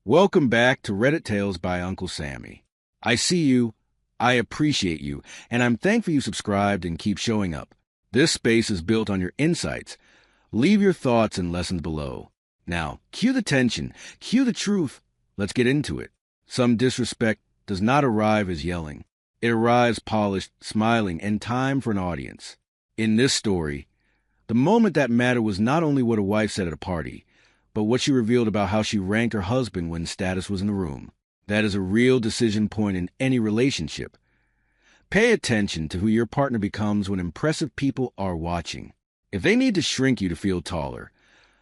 Welcome back to Reddit Tales by Uncle Sammy. I see you, I appreciate you, and I'm thankful you subscribed and keep showing up. This space is built on your insights. Leave your thoughts and lessons below. Now, cue the tension, cue the truth. Let's get into it. Some disrespect does not arrive as yelling. It arrives polished, smiling, and time for an audience. In this story, the moment that mattered was not only what a wife said at a party, but what she revealed about how she ranked her husband when status was in the room. That is a real decision point in any relationship. Pay attention to who your partner becomes when impressive people are watching. If they need to shrink you to feel taller,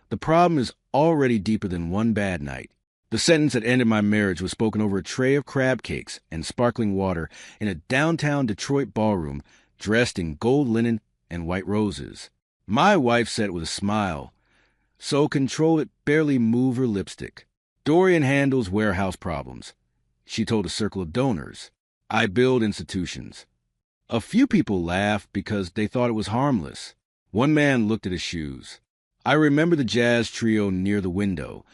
the problem is already deeper than one bad night. The sentence that ended my marriage was spoken over a tray of crab cakes and sparkling water in a downtown Detroit ballroom dressed in gold linen and white roses. My wife said it with a smile, so controlled it barely moved her lipstick. Dorian handles warehouse problems. She told a circle of donors. I build institutions. A few people laughed because they thought it was harmless. One man looked at his shoes. I remember the jazz trio near the window.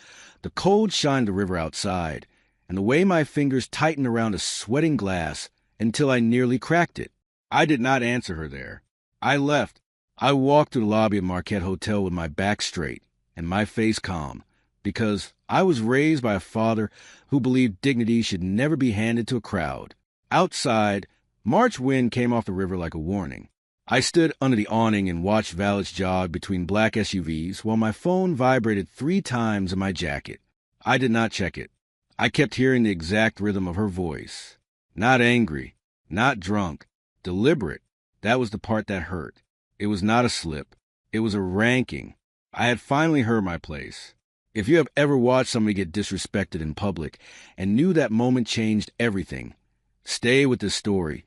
The cold shined the river outside, and the way my fingers tightened around a sweating glass until I nearly cracked it. I did not answer her there. I left. I walked to the lobby of Marquette Hotel with my back straight and my face calm, because I was raised by a father who believed dignity should never be handed to a crowd. Outside, March wind came off the river like a warning. I stood under the awning and watched valets jog between black SUVs while my phone vibrated 3 times in my jacket. I did not check it. I kept hearing the exact rhythm of her voice. Not angry, not drunk, deliberate. That was the part that hurt. It was not a slip. It was a ranking. I had finally heard my place. If you have ever watched somebody get disrespected in public and knew that moment changed everything, stay with this story,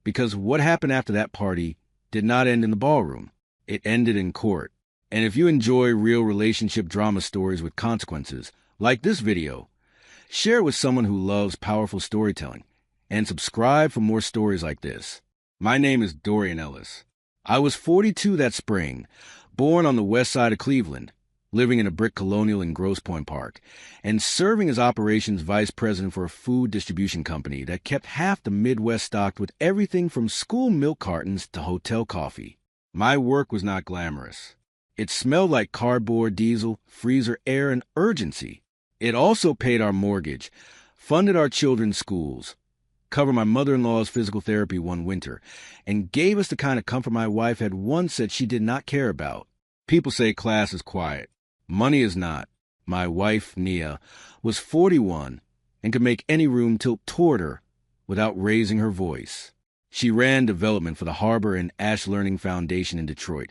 because what happened after that party did not end in the ballroom. It ended in court. And if you enjoy real relationship drama stories with consequences, like this video, share it with someone who loves powerful storytelling, and subscribe for more stories like this. My name is Dorian Ellis. I was 42 that spring, born on the west side of Cleveland, living in a brick colonial in Grosse Pointe Park, and serving as operations vice president for a food distribution company that kept half the Midwest stocked with everything from school milk cartons to hotel coffee. My work was not glamorous. It smelled like cardboard, diesel, freezer air, and urgency. It also paid our mortgage, funded our children's schools, covered my mother-in-law's physical therapy one winter, and gave us the kind of comfort my wife had once said she did not care about. People say class is quiet. Money is not. My wife, Nia, was 41 and could make any room tilt toward her without raising her voice. She ran development for the Harbor and Ash Learning Foundation in Detroit,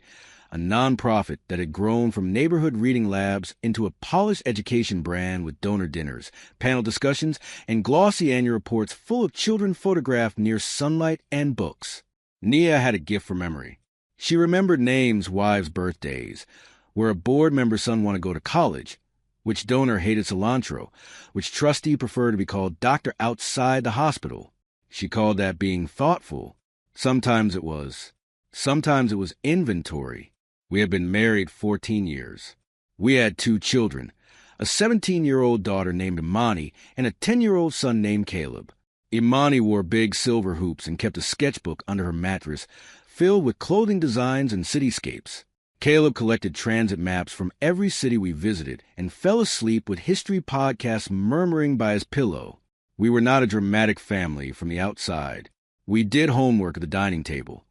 a nonprofit that had grown from neighborhood reading labs into a polished education brand with donor dinners, panel discussions, and glossy annual reports full of children photographed near sunlight and books. Nia had a gift for memory. She remembered names, wives' birthdays, where a board member's son wanted to go to college, which donor hated cilantro, which trustee preferred to be called doctor outside the hospital. She called that being thoughtful. Sometimes it was. Sometimes it was inventory. We had been married 14 years. We had 2 children, a 17-year-old daughter named Imani and a 10-year-old son named Caleb. Imani wore big silver hoops and kept a sketchbook under her mattress filled with clothing designs and cityscapes. Caleb collected transit maps from every city we visited and fell asleep with history podcasts murmuring by his pillow. We were not a dramatic family from the outside. We did homework at the dining table,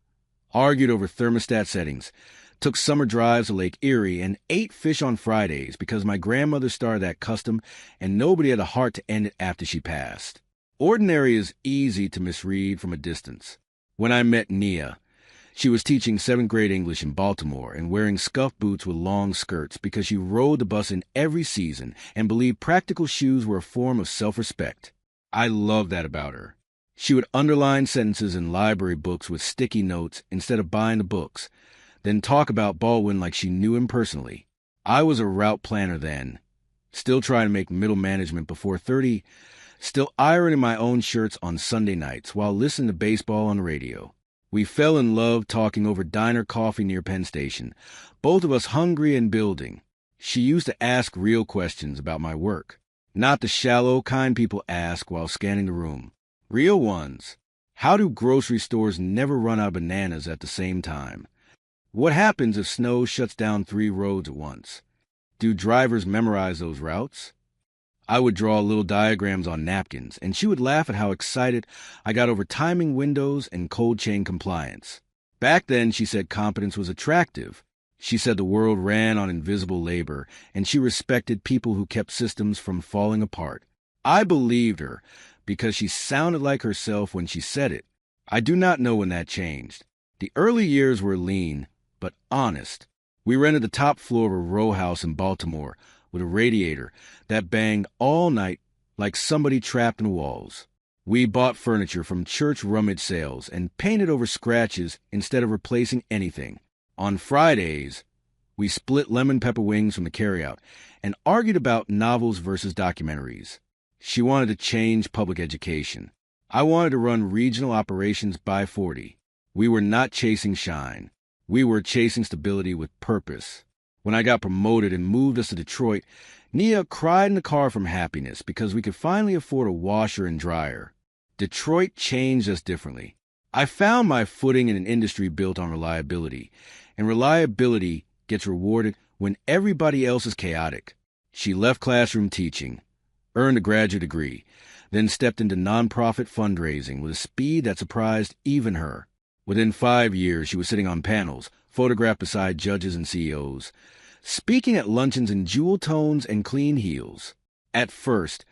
argued over thermostat settings, took summer drives to Lake Erie, and ate fish on Fridays because my grandmother started that custom and nobody had the heart to end it after she passed. Ordinary is easy to misread from a distance. When I met Nia, she was teaching 7th grade English in Baltimore and wearing scuffed boots with long skirts because she rode the bus in every season and believed practical shoes were a form of self-respect. I loved that about her. She would underline sentences in library books with sticky notes instead of buying the books, then talk about Baldwin like she knew him personally. I was a route planner then, still trying to make middle management before 30, still ironing my own shirts on Sunday nights while listening to baseball on the radio. We fell in love talking over diner coffee near Penn Station, both of us hungry and building. She used to ask real questions about my work. Not the shallow, kind people ask while scanning the room. Real ones. How do grocery stores never run out of bananas at the same time? What happens if snow shuts down 3 roads at once? Do drivers memorize those routes? I would draw little diagrams on napkins, and she would laugh at how excited I got over timing windows and cold chain compliance. Back then, she said competence was attractive. She said the world ran on invisible labor, and she respected people who kept systems from falling apart. I believed her because she sounded like herself when she said it. I do not know when that changed. The early years were lean, but honest. We rented the top floor of a row house in Baltimore with a radiator that banged all night like somebody trapped in walls. We bought furniture from church rummage sales and painted over scratches instead of replacing anything. On Fridays, we split lemon pepper wings from the carryout and argued about novels versus documentaries. She wanted to change public education. I wanted to run regional operations by 40. We were not chasing shine. We were chasing stability with purpose. When I got promoted and moved us to Detroit, Nia cried in the car from happiness because we could finally afford a washer and dryer. Detroit changed us differently. I found my footing in an industry built on reliability, and reliability gets rewarded when everybody else is chaotic. She left classroom teaching, earned a graduate degree, then stepped into nonprofit fundraising with a speed that surprised even her. Within 5 years, she was sitting on panels, photographed beside judges and CEOs, speaking at luncheons in jewel tones and clean heels. At first,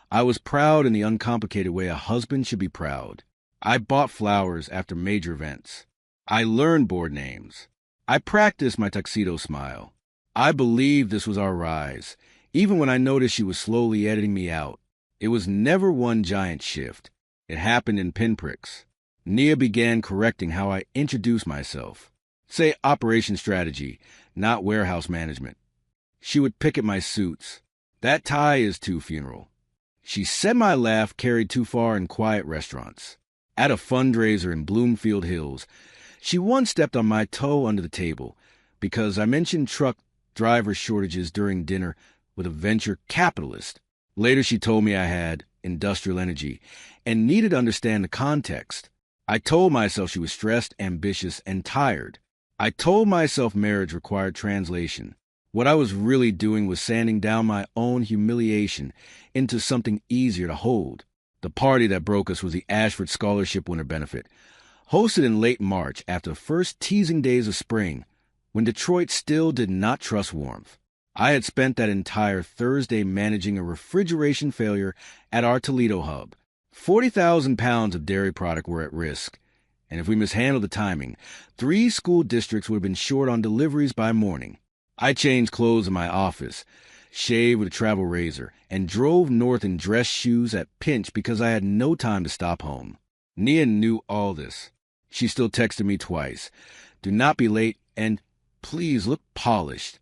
I was proud in the uncomplicated way a husband should be proud. I bought flowers after major events. I learned board names. I practiced my tuxedo smile. I believed this was our rise, even when I noticed she was slowly editing me out. It was never one giant shift. It happened in pinpricks. Nia began correcting how I introduced myself. Say operation strategy, not warehouse management. She would pick at my suits. That tie is too funeral. She said my laugh carried too far in quiet restaurants. At a fundraiser in Bloomfield Hills, she once stepped on my toe under the table because I mentioned truck driver shortages during dinner with a venture capitalist. Later, she told me I had industrial energy and needed to understand the context. I told myself she was stressed, ambitious, and tired. I told myself marriage required translation. What I was really doing was sanding down my own humiliation into something easier to hold. The party that broke us was the Ashford Scholarship Winter Benefit, hosted in late March after the first teasing days of spring, when Detroit still did not trust warmth. I had spent that entire Thursday managing a refrigeration failure at our Toledo hub. 40,000 pounds of dairy product were at risk, and if we mishandled the timing, 3 school districts would have been short on deliveries by morning. I changed clothes in my office, shaved with a travel razor, and drove north in dress shoes at pinch because I had no time to stop home. Nia knew all this. She still texted me twice. Do not be late, and please look polished.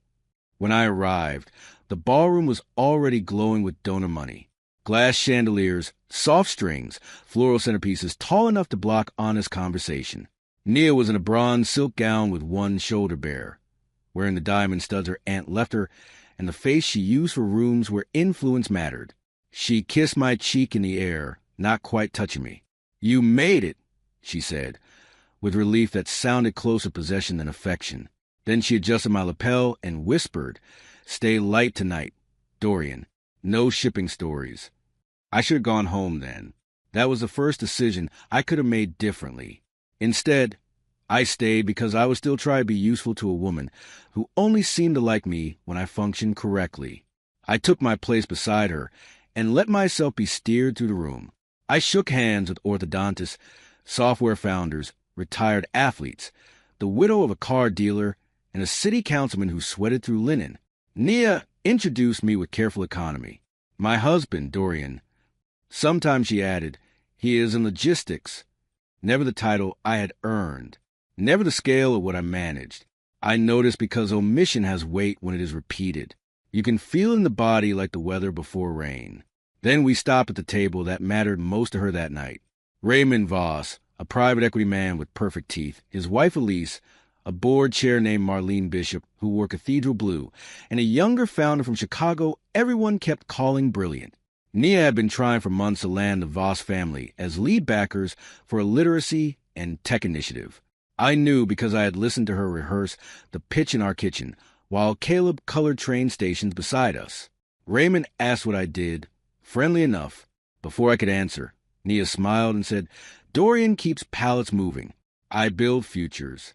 When I arrived, the ballroom was already glowing with donor money. Glass chandeliers, soft strings, floral centerpieces tall enough to block honest conversation. Nia was in a bronze silk gown with one shoulder bare, wearing the diamond studs her aunt left her and the face she used for rooms where influence mattered. She kissed my cheek in the air, not quite touching me. "You made it," she said, with relief that sounded closer possession than affection. Then she adjusted my lapel and whispered, "Stay light tonight, Dorian. No shipping stories." I should have gone home then. That was the first decision I could have made differently. Instead, I stayed because I was still trying to be useful to a woman who only seemed to like me when I functioned correctly. I took my place beside her and let myself be steered through the room. I shook hands with orthodontists, software founders, retired athletes, the widow of a car dealer, and a city councilman who sweated through linen. Nia introduced me with careful economy. "My husband, Dorian." Sometimes she added, "He is in logistics." Never the title I had earned. Never the scale of what I managed. I noticed because omission has weight when it is repeated. You can feel it in the body like the weather before rain. Then we stopped at the table that mattered most to her that night. Raymond Voss, a private equity man with perfect teeth, his wife Elise, a board chair named Marlene Bishop, who wore cathedral blue, and a younger founder from Chicago everyone kept calling brilliant. Nia had been trying for months to land the Voss family as lead backers for a literacy and tech initiative. I knew because I had listened to her rehearse the pitch in our kitchen, while Caleb colored train stations beside us. Raymond asked what I did, friendly enough. Before I could answer, Nia smiled and said, "Dorian keeps pallets moving. I build futures."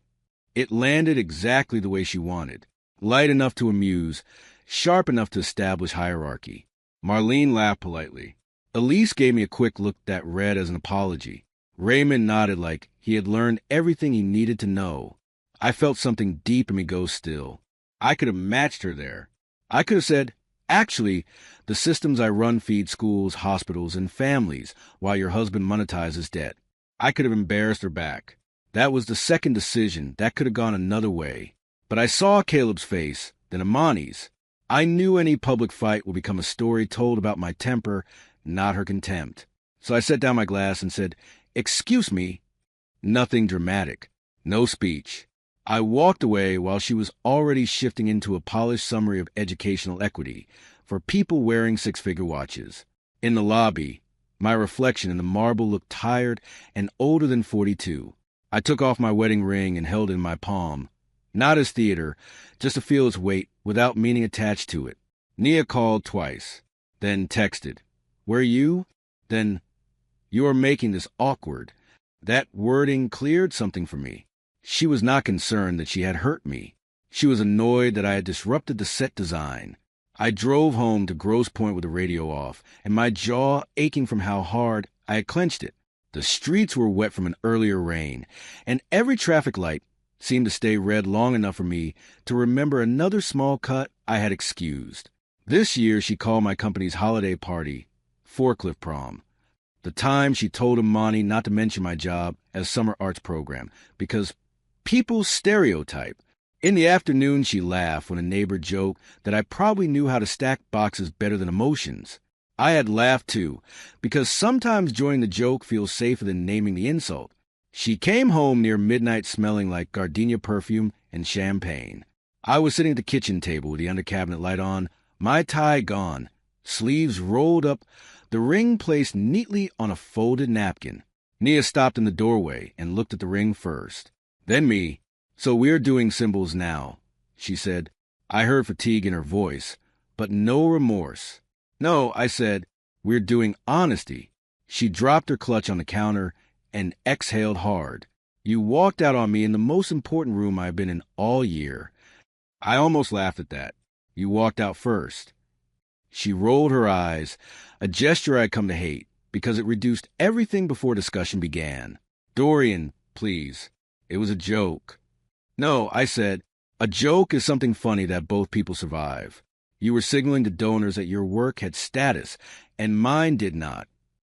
It landed exactly the way she wanted. Light enough to amuse, sharp enough to establish hierarchy. Marlene laughed politely. Elise gave me a quick look that read as an apology. Raymond nodded like he had learned everything he needed to know. I felt something deep in me go still. I could have matched her there. I could have said, "Actually, the systems I run feed schools, hospitals, and families while your husband monetizes debt." I could have embarrassed her back. That was the second decision. That could have gone another way. But I saw Caleb's face, then Imani's. I knew any public fight would become a story told about my temper, not her contempt. So I set down my glass and said, "Excuse me." Nothing dramatic. No speech. I walked away while she was already shifting into a polished summary of educational equity for people wearing six-figure watches. In the lobby, my reflection in the marble looked tired and older than 42. I took off my wedding ring and held it in my palm. Not as theater, just to feel its weight without meaning attached to it. Nia called twice, then texted, "Where you?" Then, "You are making this awkward." That wording cleared something for me. She was not concerned that she had hurt me. She was annoyed that I had disrupted the set design. I drove home to Grosse Pointe with the radio off, and my jaw aching from how hard I had clenched it. The streets were wet from an earlier rain, and every traffic light seemed to stay red long enough for me to remember another small cut I had excused. This year she called my company's holiday party Forklift Prom. The time she told Imani not to mention my job as summer arts program because people stereotype. In the afternoon she laughed when a neighbor joked that I probably knew how to stack boxes better than emotions. I had laughed too, because sometimes joining the joke feels safer than naming the insult. She came home near midnight smelling like gardenia perfume and champagne. I was sitting at the kitchen table with the under cabinet light on, my tie gone, sleeves rolled up, the ring placed neatly on a folded napkin. Nia stopped in the doorway and looked at the ring first. Then me. "So we're doing symbols now," she said. I heard fatigue in her voice, but no remorse. "No," I said, "we're doing honesty." She dropped her clutch on the counter and exhaled hard. "You walked out on me in the most important room I've been in all year." I almost laughed at that. "You walked out first." She rolled her eyes, a gesture I'd come to hate, because it reduced everything before discussion began. "Dorian, please. It was a joke." "No," I said, "a joke is something funny that both people survive. You were signaling to donors that your work had status, and mine did not."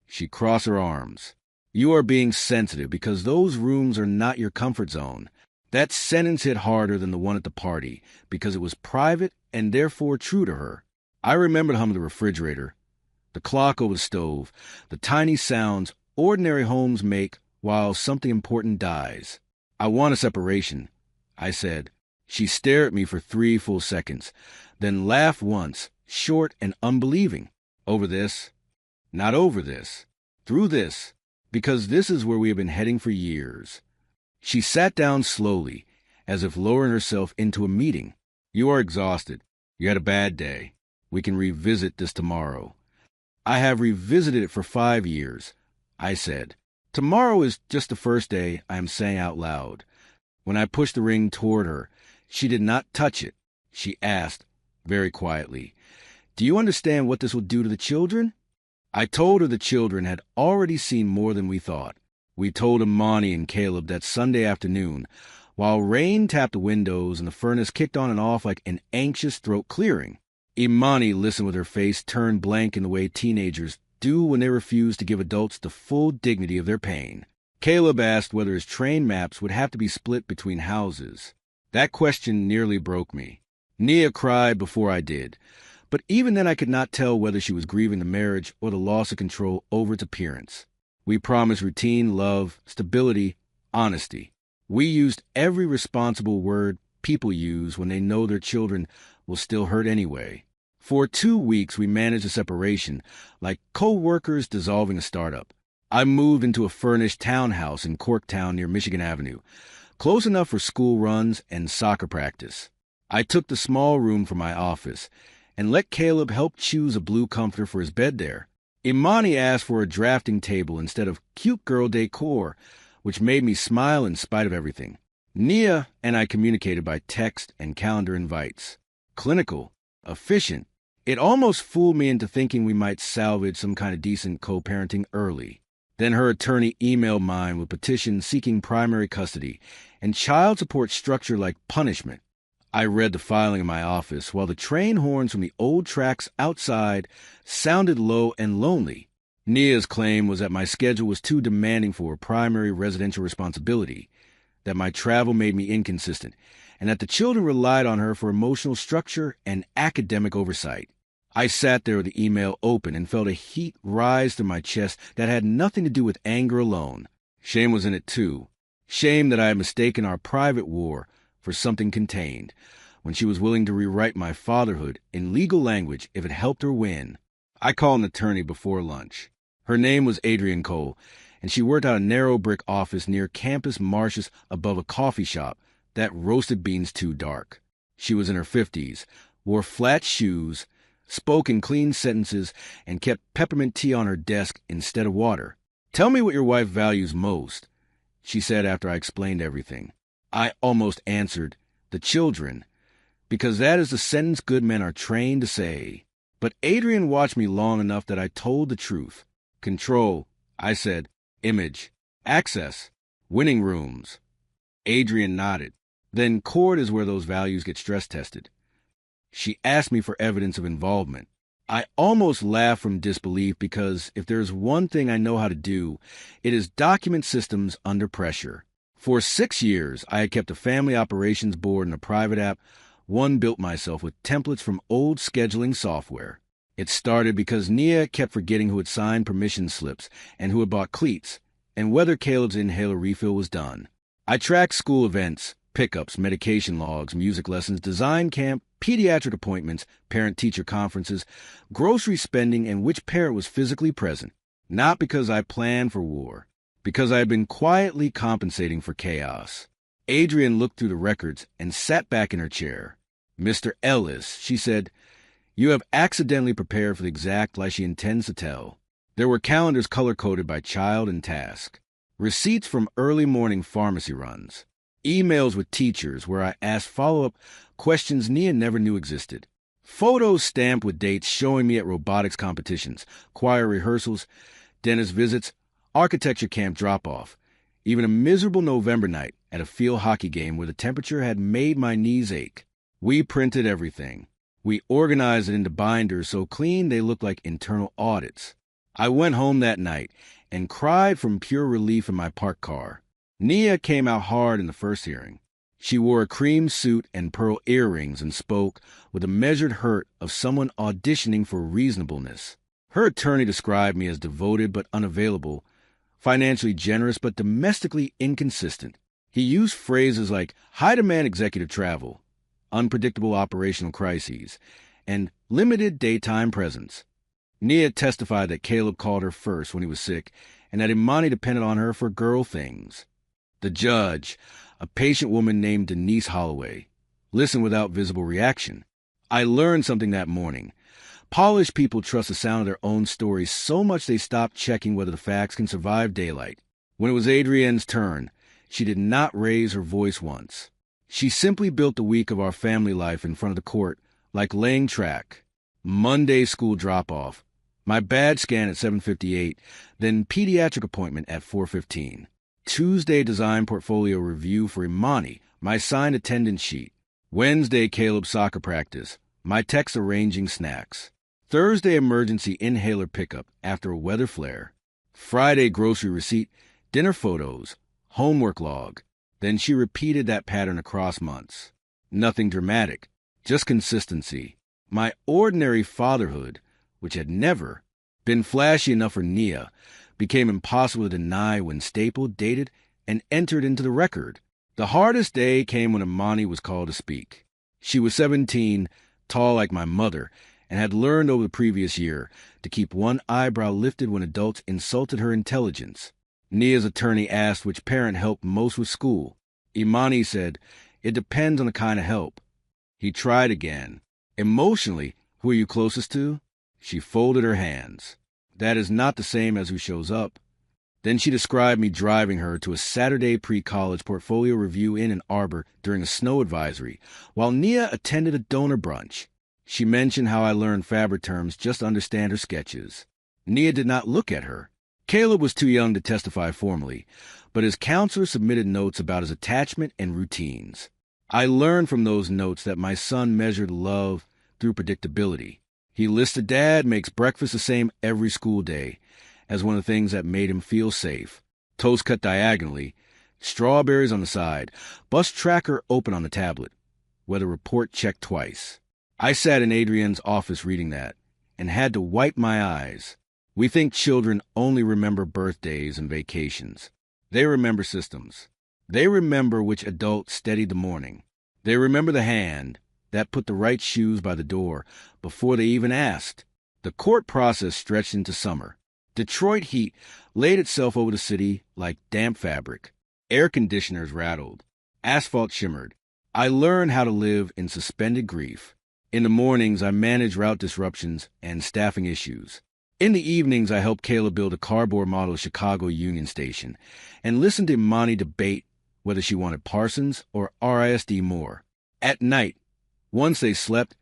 She crossed her arms. "You are being sensitive because those rooms are not your comfort zone." That sentence hit harder than the one at the party because it was private and therefore true to her. I remembered humming the refrigerator, the clock over the stove, the tiny sounds ordinary homes make while something important dies. "I want a separation," I said. She stared at me for 3 full seconds, then laughed once, short and unbelieving. "Over this?" "Not over this. Through this. Because this is where we have been heading for years." She sat down slowly, as if lowering herself into a meeting. "You are exhausted. You had a bad day. We can revisit this tomorrow." "I have revisited it for 5 years," I said. "Tomorrow is just the first day I am saying out loud." When I pushed the ring toward her, she did not touch it. She asked, very quietly, "Do you understand what this will do to the children?" I told her the children had already seen more than we thought. We told Imani and Caleb that Sunday afternoon, while rain tapped the windows and the furnace kicked on and off like an anxious throat clearing. Imani listened with her face turned blank in the way teenagers do when they refuse to give adults the full dignity of their pain. Caleb asked whether his train maps would have to be split between houses. That question nearly broke me. Nia cried before I did, but even then I could not tell whether she was grieving the marriage or the loss of control over its appearance. We promised routine, love, stability, honesty. We used every responsible word people use when they know their children will still hurt anyway. For 2 weeks, we managed a separation, like co-workers dissolving a startup. I moved into a furnished townhouse in Corktown near Michigan Avenue, close enough for school runs and soccer practice. I took the small room for my office and let Caleb help choose a blue comforter for his bed there. Imani asked for a drafting table instead of cute girl decor, which made me smile in spite of everything. Nia and I communicated by text and calendar invites. Clinical, efficient. It almost fooled me into thinking we might salvage some kind of decent co-parenting early. Then her attorney emailed mine with petitions seeking primary custody and child support structure like punishment. I read the filing in my office while the train horns from the old tracks outside sounded low and lonely. Nia's claim was that my schedule was too demanding for primary residential responsibility, that my travel made me inconsistent, and that the children relied on her for emotional structure and academic oversight. I sat there with the email open and felt a heat rise through my chest that had nothing to do with anger alone. Shame was in it too. Shame that I had mistaken our private war for something contained, when she was willing to rewrite my fatherhood in legal language if it helped her win. I called an attorney before lunch. Her name was Adrienne Cole, and she worked out a narrow brick office near campus marshes above a coffee shop that roasted beans too dark. She was in her 50s, wore flat shoes, spoke in clean sentences, and kept peppermint tea on her desk instead of water. "Tell me what your wife values most," she said after I explained everything. I almost answered, "The children," because that is the sentence good men are trained to say. But Adrienne watched me long enough that I told the truth. "Control," I said. "Image. Access. Winning rooms." Adrienne nodded. "Then court is where those values get stress tested." She asked me for evidence of involvement. I almost laughed from disbelief because if there's one thing I know how to do, it is document systems under pressure. For 6 years, I had kept a family operations board and a private app, one built myself with templates from old scheduling software. It started because Nia kept forgetting who had signed permission slips and who had bought cleats, and whether Caleb's inhaler refill was done. I tracked school events, pickups, medication logs, music lessons, design camp, pediatric appointments, parent-teacher conferences, grocery spending, and which parent was physically present. Not because I planned for war, because I had been quietly compensating for chaos. Adrienne looked through the records and sat back in her chair. "Mr. Ellis," she said, "you have accidentally prepared for the exact lie she intends to tell." There were calendars color-coded by child and task, receipts from early morning pharmacy runs, emails with teachers where I asked follow-up questions Nia never knew existed, photos stamped with dates showing me at robotics competitions, choir rehearsals, dentist visits, architecture camp drop-off, even a miserable November night at a field hockey game where the temperature had made my knees ache. We printed everything. We organized it into binders so clean they looked like internal audits. I went home that night and cried from pure relief in my parked car. Nia came out hard in the first hearing. She wore a cream suit and pearl earrings and spoke with a measured hurt of someone auditioning for reasonableness. Her attorney described me as devoted but unavailable, financially generous but domestically inconsistent. He used phrases like high-demand executive travel, unpredictable operational crises, and limited daytime presence. Nia testified that Caleb called her first when he was sick and that Imani depended on her for girl things. The judge, a patient woman named Denise Holloway, listened without visible reaction. I learned something that morning. Polished people trust the sound of their own stories so much they stop checking whether the facts can survive daylight. When it was Adrienne's turn, she did not raise her voice once. She simply built the week of our family life in front of the court, like laying track. Monday school drop-off, my badge scan at 7:58, then pediatric appointment at 4:15. Tuesday design portfolio review for Imani, my signed attendance sheet. Wednesday Caleb soccer practice, my text arranging snacks. Thursday emergency inhaler pickup after a weather flare. Friday grocery receipt, dinner photos, homework log. Then she repeated that pattern across months. Nothing dramatic, just consistency. My ordinary fatherhood, which had never been flashy enough for Nia, became impossible to deny when stapled, dated, and entered into the record. The hardest day came when Imani was called to speak. She was 17, tall like my mother, and had learned over the previous year to keep one eyebrow lifted when adults insulted her intelligence. Nia's attorney asked which parent helped most with school. Imani said, "It depends on the kind of help." He tried again. "Emotionally, who are you closest to?" She folded her hands. "That is not the same as who shows up." Then she described me driving her to a Saturday pre-college portfolio review in Ann Arbor during a snow advisory, while Nia attended a donor brunch. She mentioned how I learned fabric terms just to understand her sketches. Nia did not look at her. Caleb was too young to testify formally, but his counselor submitted notes about his attachment and routines. I learned from those notes that my son measured love through predictability. He listed Dad makes breakfast the same every school day as one of the things that made him feel safe. Toast cut diagonally, strawberries on the side, bus tracker open on the tablet, weather report checked twice. I sat in Adrienne's office reading that and had to wipe my eyes. We think children only remember birthdays and vacations. They remember systems. They remember which adult steadied the morning. They remember the hand that put the right shoes by the door before they even asked. The court process stretched into summer. Detroit heat laid itself over the city like damp fabric. Air conditioners rattled. Asphalt shimmered. I learned how to live in suspended grief. In the mornings, I managed route disruptions and staffing issues. In the evenings, I helped Kayla build a cardboard model of Chicago Union Station and listened to Imani debate whether she wanted Parsons or RISD more. At night, once they slept,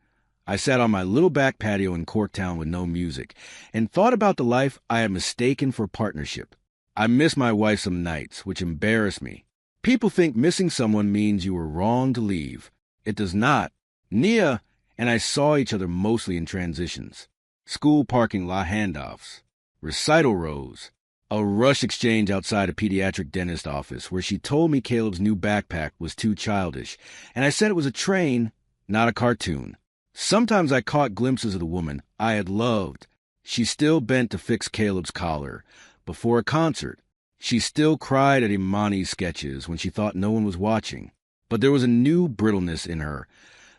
I sat on my little back patio in Corktown with no music and thought about the life I had mistaken for partnership. I missed my wife some nights, which embarrassed me. People think missing someone means you were wrong to leave. It does not. Nia and I saw each other mostly in transitions. School parking lot handoffs, recital rows, a rush exchange outside a pediatric dentist office where she told me Caleb's new backpack was too childish, and I said it was a train, not a cartoon. Sometimes I caught glimpses of the woman I had loved. She still bent to fix Caleb's collar. Before a concert, she still cried at Imani's sketches when she thought no one was watching. But there was a new brittleness in her,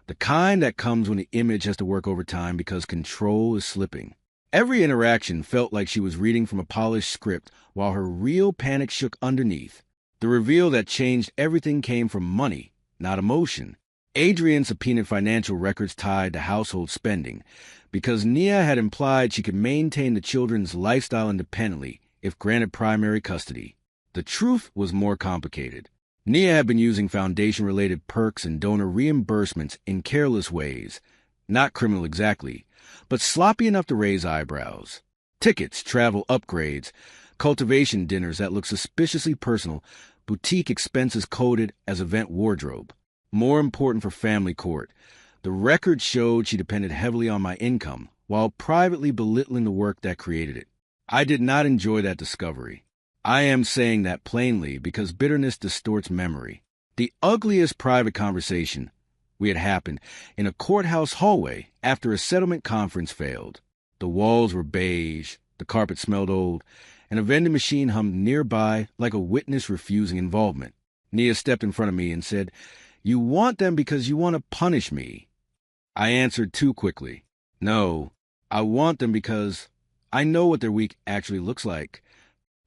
the kind that comes when the image has to work overtime because control is slipping. Every interaction felt like she was reading from a polished script while her real panic shook underneath. The reveal that changed everything came from money, not emotion. Adrienne subpoenaed financial records tied to household spending because Nia had implied she could maintain the children's lifestyle independently if granted primary custody. The truth was more complicated. Nia had been using foundation-related perks and donor reimbursements in careless ways, not criminal exactly, but sloppy enough to raise eyebrows. Tickets, travel upgrades, cultivation dinners that looked suspiciously personal, boutique expenses coded as event wardrobe. More important for family court, the record showed she depended heavily on my income, while privately belittling the work that created it. I did not enjoy that discovery. I am saying that plainly because bitterness distorts memory. The ugliest private conversation we had happened in a courthouse hallway after a settlement conference failed. The walls were beige, the carpet smelled old, and a vending machine hummed nearby like a witness refusing involvement. Nia stepped in front of me and said, "You want them because you want to punish me." I answered too quickly. "No, I want them because I know what their week actually looks like."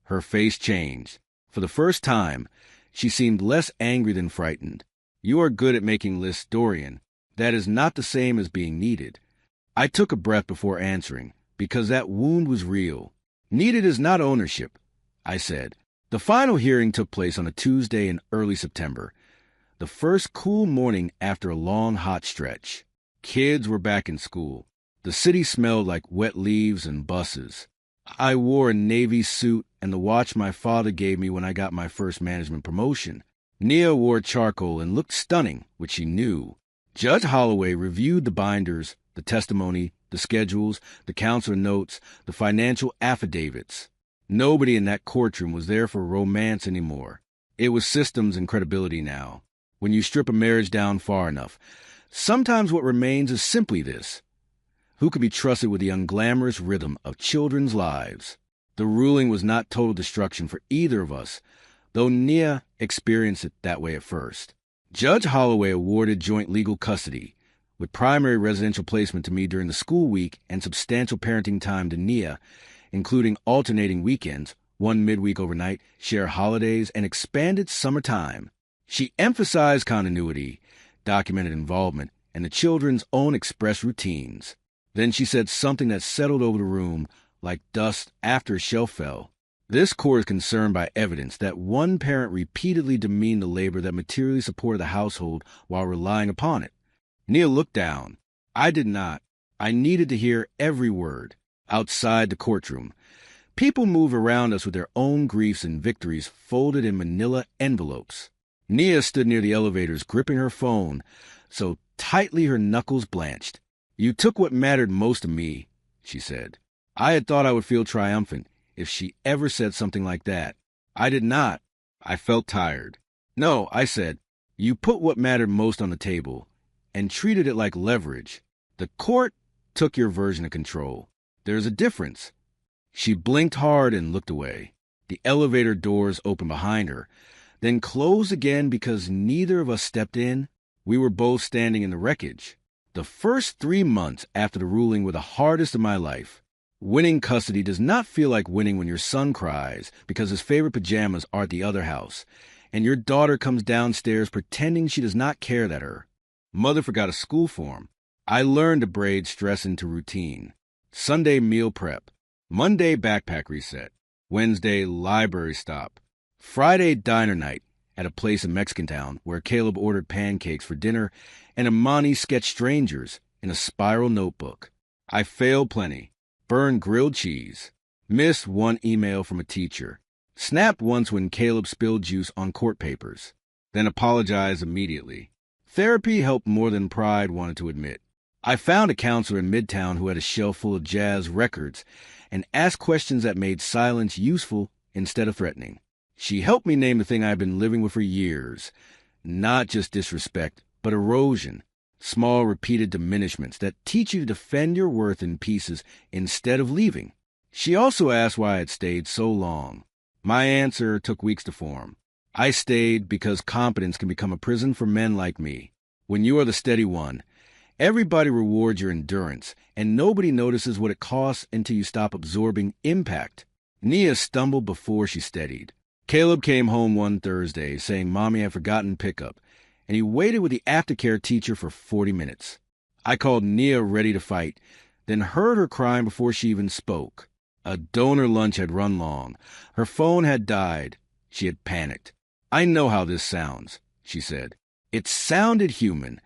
Her face changed. For the first time, she seemed less angry than frightened. "You are good at making lists, Dorian. That is not the same as being needed." I took a breath before answering, because that wound was real. "Needed is not ownership," I said. The final hearing took place on a Tuesday in early September, the first cool morning after a long, hot stretch. Kids were back in school. The city smelled like wet leaves and buses. I wore a navy suit and the watch my father gave me when I got my first management promotion. Nia wore charcoal and looked stunning, which she knew. Judge Holloway reviewed the binders, the testimony, the schedules, the counselor notes, the financial affidavits. Nobody in that courtroom was there for romance anymore. It was systems and credibility now. When you strip a marriage down far enough, sometimes what remains is simply this: who could be trusted with the unglamorous rhythm of children's lives? The ruling was not total destruction for either of us, though Nia experienced it that way at first. Judge Holloway awarded joint legal custody, with primary residential placement to me during the school week and substantial parenting time to Nia, including alternating weekends, one midweek overnight, share holidays, and expanded summertime. She emphasized continuity, documented involvement, and the children's own express routines. Then she said something that settled over the room like dust after a shelf fell. This court is concerned by evidence that one parent repeatedly demeaned the labor that materially supported the household while relying upon it. Nia looked down. I did not. I needed to hear every word. Outside the courtroom, people move around us with their own griefs and victories folded in manila envelopes. Nia stood near the elevators, gripping her phone so tightly her knuckles blanched. "You took what mattered most to me," she said. I had thought I would feel triumphant if she ever said something like that. I did not. I felt tired. "No," I said, "you put what mattered most on the table and treated it like leverage. The court took your version of control. There's a difference." She blinked hard and looked away. The elevator doors opened behind her, then closed again because neither of us stepped in. We were both standing in the wreckage. The first 3 months after the ruling were the hardest of my life. Winning custody does not feel like winning when your son cries because his favorite pajamas are at the other house, and your daughter comes downstairs pretending she does not care that her mother forgot a school form. I learned to braid stress into routine. Sunday meal prep. Monday backpack reset. Wednesday library stop. Friday diner night at a place in Mexican Town where Caleb ordered pancakes for dinner and Imani sketched strangers in a spiral notebook. I failed plenty. Burned grilled cheese. Missed one email from a teacher. Snapped once when Caleb spilled juice on court papers. Then apologized immediately. Therapy helped more than pride wanted to admit. I found a counselor in Midtown who had a shelf full of jazz records and asked questions that made silence useful instead of threatening. She helped me name the thing I've been living with for years. Not just disrespect, but erosion. Small repeated diminishments that teach you to defend your worth in pieces instead of leaving. She also asked why I had stayed so long. My answer took weeks to form. I stayed because competence can become a prison for men like me. When you are the steady one, everybody rewards your endurance, and nobody notices what it costs until you stop absorbing impact. Nia stumbled before she steadied. Caleb came home one Thursday saying Mommy had forgotten pickup, and he waited with the aftercare teacher for 40 minutes. I called Nia ready to fight, then heard her crying before she even spoke. A donor lunch had run long. Her phone had died. She had panicked. "I know how this sounds," she said. It sounded human,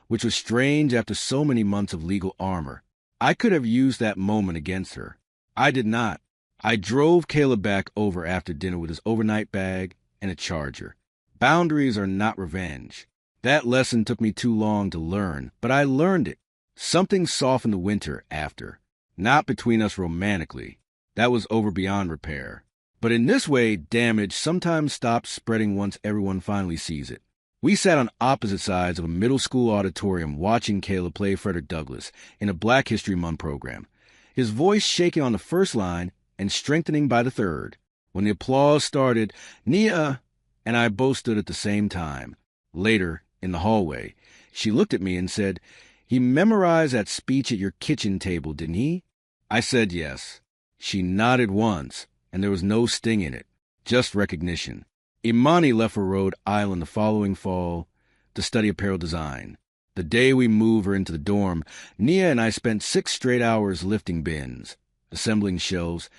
which was strange after so many months of legal armor. I could have used that moment against her. I did not. I drove Caleb back over after dinner with his overnight bag and a charger. Boundaries are not revenge. That lesson took me too long to learn, but I learned it. Something softened the winter after. Not between us romantically. That was over beyond repair. But in this way, damage sometimes stops spreading once everyone finally sees it. We sat on opposite sides of a middle school auditorium watching Caleb play Frederick Douglass in a Black History Month program, his voice shaking on the first line and strengthening by the third. When the applause started, Nia and I both stood at the same time. Later, in the hallway, she looked at me and said, "He memorized that speech at your kitchen table, didn't he?" I said yes. She nodded once, and there was no sting in it, just recognition. Imani left for Rhode Island the following fall to study apparel design. The day we moved her into the dorm, Nia and I spent 6 straight hours lifting bins, assembling shelves,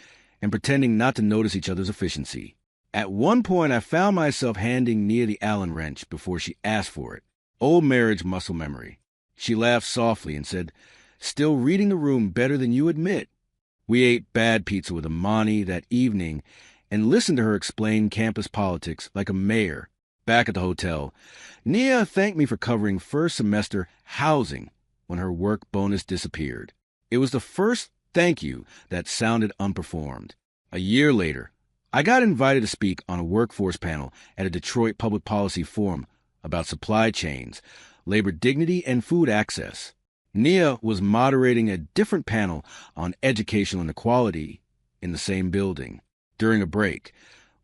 and pretending not to notice each other's efficiency. At one point, I found myself handing Nia the Allen wrench before she asked for it. Old marriage muscle memory. She laughed softly and said, "Still reading the room better than you admit." We ate bad pizza with Imani that evening and listened to her explain campus politics like a mayor. Back at the hotel, Nia thanked me for covering first semester housing when her work bonus disappeared. It was the first thank you that sounded unperformed. A year later, I got invited to speak on a workforce panel at a Detroit public policy forum about supply chains, labor dignity, and food access. Nia was moderating a different panel on educational inequality in the same building. During a break,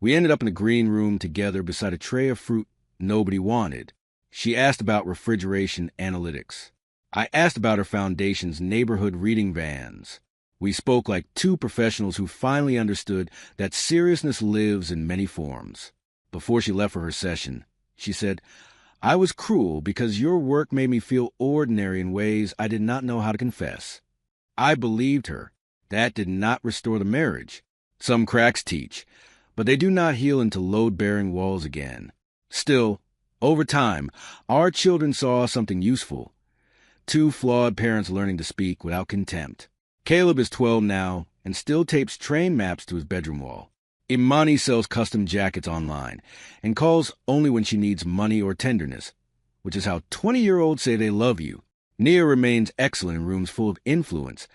We ended up in the green room together beside a tray of fruit nobody wanted. She asked about refrigeration analytics. I asked about her foundation's neighborhood reading vans. We spoke like two professionals who finally understood that seriousness lives in many forms. Before she left for her session, she said, "I was cruel because your work made me feel ordinary in ways I did not know how to confess." I believed her. That did not restore the marriage. Some cracks teach, but they do not heal into load-bearing walls again. Still, over time, our children saw something useful. Two flawed parents learning to speak without contempt. Caleb is 12 now and still tapes train maps to his bedroom wall. Imani sells custom jackets online and calls only when she needs money or tenderness, which is how 20-year-olds say they love you. Nia remains excellent in rooms full of influence,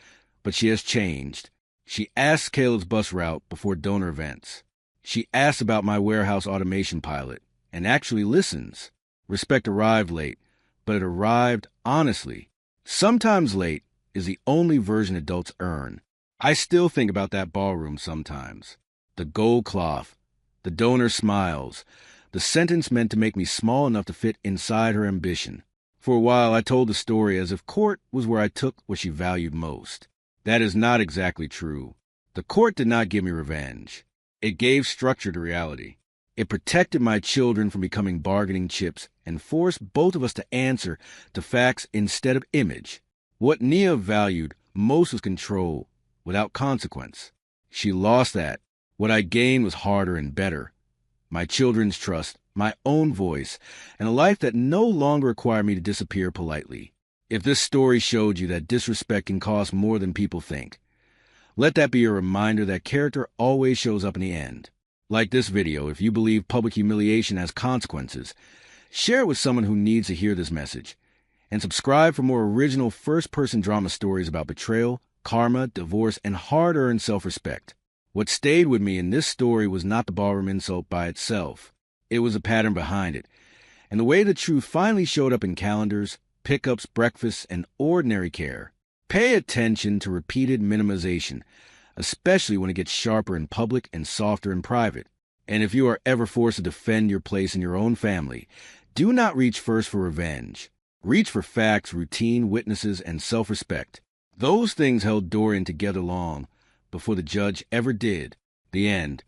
but she has changed. She asks Caleb's bus route before donor events. She asks about my warehouse automation pilot and actually listens. Respect arrived late, but it arrived honestly. Sometimes late is the only version adults earn. I still think about that ballroom sometimes. The gold cloth, the donor smiles, the sentence meant to make me small enough to fit inside her ambition. For a while, I told the story as if court was where I took what she valued most. That is not exactly true. The court did not give me revenge. It gave structure to reality. It protected my children from becoming bargaining chips and forced both of us to answer to facts instead of image. What Nia valued most was control, without consequence. She lost that. What I gained was harder and better. My children's trust, my own voice, and a life that no longer required me to disappear politely. If this story showed you that disrespect can cost more than people think, let that be a reminder that character always shows up in the end. Like this video, if you believe public humiliation has consequences, share it with someone who needs to hear this message. And subscribe for more original first-person drama stories about betrayal, karma, divorce, and hard-earned self-respect. What stayed with me in this story was not the ballroom insult by itself. It was a pattern behind it, and the way the truth finally showed up in calendars, pickups, breakfasts, and ordinary care. Pay attention to repeated minimization, especially when it gets sharper in public and softer in private. And if you are ever forced to defend your place in your own family, do not reach first for revenge. Reach for facts, routine, witnesses, and self-respect. Those things held Dorian together long before the judge ever did. The end.